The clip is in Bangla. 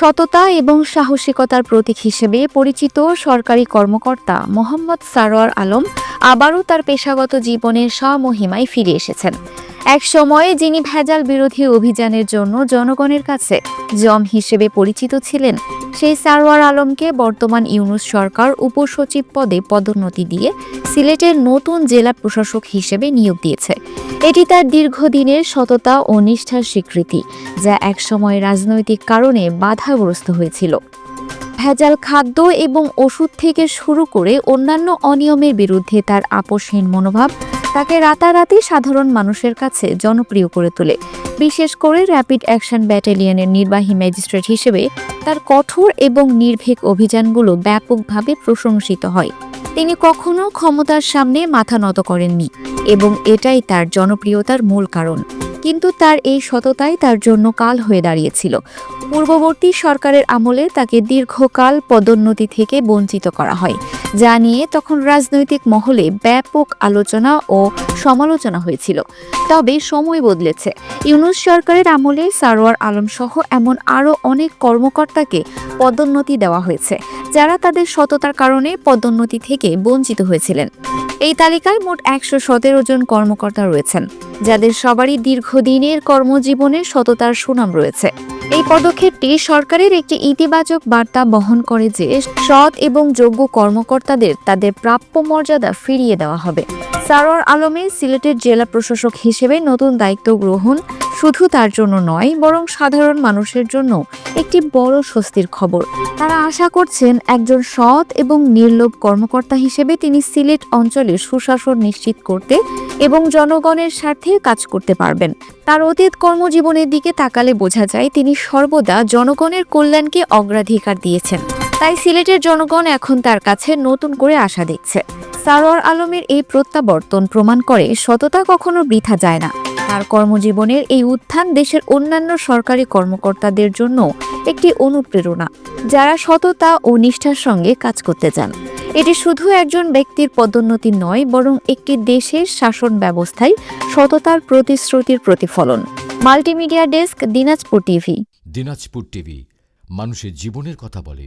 সততা এবং সাহসিকতার প্রতীক হিসেবে পরিচিত সরকারি কর্মকর্তা মোহাম্মদ সারোয়ার আলম আবারও তার পেশাগত জীবনের স্বমহিমায় ফিরে এসেছেন। এক সময়ে যিনি ভেজাল বিরোধী অভিযানের জন্য জনগণের কাছে জম হিসেবে পরিচিত ছিলেন, সেই সারোয়ার আলমকে বর্তমান ইউনূস সরকার উপসচিব পদে পদোন্নতি দিয়ে সিলেটের নতুন জেলা প্রশাসক হিসেবে নিয়োগ দিয়েছে। এটি তার দীর্ঘদিনের সততা ও নিষ্ঠার স্বীকৃতি, যা একসময় রাজনৈতিক কারণে বাধাগ্রস্ত হয়েছিল। ভেজাল খাদ্য এবং ওষুধ থেকে শুরু করে অন্যান্য অনিয়মের বিরুদ্ধে তার আপোষহীন মনোভাব তাকে রাতারাতি সাধারণ মানুষের কাছে জনপ্রিয় করে তোলে। বিশেষ করে র্যাপিড অ্যাকশন ব্যাটালিয়নের নির্বাহী ম্যাজিস্ট্রেট হিসেবে তার কঠোর এবং নির্ভীক অভিযানগুলো ব্যাপকভাবে প্রশংসিত হয়। তিনি কখনো ক্ষমতার সামনে মাথা নত করেননি এবং এটাই তার জনপ্রিয়তার মূল কারণ। কিন্তু তার এই সততাই তার জন্য কাল হয়ে দাঁড়িয়েছিল। পূর্ববর্তী সরকারের আমলে তাকে দীর্ঘকাল পদোন্নতি থেকে বঞ্চিত করা হয়, যা নিয়ে তখন রাজনৈতিক মহলে ব্যাপক আলোচনা ও সমালোচনা হয়েছিল। তবে সময় বদলেছে। ইউনূস সরকারের আমলে সারোয়ার আলম সহ এমন আরও অনেক কর্মকর্তাকে পদোন্নতি দেওয়া হয়েছে, যারা তাদের সততার কারণে পদোন্নতি থেকে বঞ্চিত হয়েছিলেন। এই তালিকায় মোট ১১৭ জন কর্মকর্তা রয়েছেন, যাদের সবারই দীর্ঘদিনের কর্মজীবনে সততার সুনাম রয়েছে। এই পদক্ষেপটি সরকারের একটি ইতিবাচক বার্তা বহন করে যে সৎ এবং যোগ্য কর্মকর্তাদের তাদের প্রাপ্য মর্যাদা ফিরিয়ে দেওয়া হবে। সারোয়ার আলমের সিলেটের জেলা প্রশাসক হিসেবে নতুন দায়িত্ব গ্রহণ শুধু তার জন্য নয়, বরং সাধারণ মানুষের জন্য একটি বড় স্বস্তির খবর। তারা আশা করছেন একজন সৎ এবং নির্লোভ কর্মকর্তা হিসেবে তিনি সিলেট অঞ্চলে সুশাসন নিশ্চিত করতে এবং জনগণের স্বার্থে কাজ করতে পারবেন। তার অতীত কর্মজীবনের দিকে তাকালে বোঝা যায় তিনি সর্বদা জনগণের কল্যাণকে অগ্রাধিকার দিয়েছেন। তাই সিলেটের জনগণ এখন তার কাছে নতুন করে আশা দেখছে। সারোয়ার আলমের এই প্রত্যাবর্তন প্রমাণ করে সততা কখনো বৃথা যায় না। তার কর্মজীবনের এই উত্থান দেশের অন্যান্য সরকারি কর্মকর্তাদের জন্য একটি অনুপ্রেরণা, যারা সততা ও নিষ্ঠার সঙ্গে কাজ করতে চান। এটি শুধু একজন ব্যক্তির পদোন্নতি নয়, বরং একটি দেশের শাসন ব্যবস্থায় সততার প্রতিশ্রুতির প্রতিফলন। Multimedia desk, Dinajpur TV. Dinajpur TV, মানুষের জীবনের কথা বলে।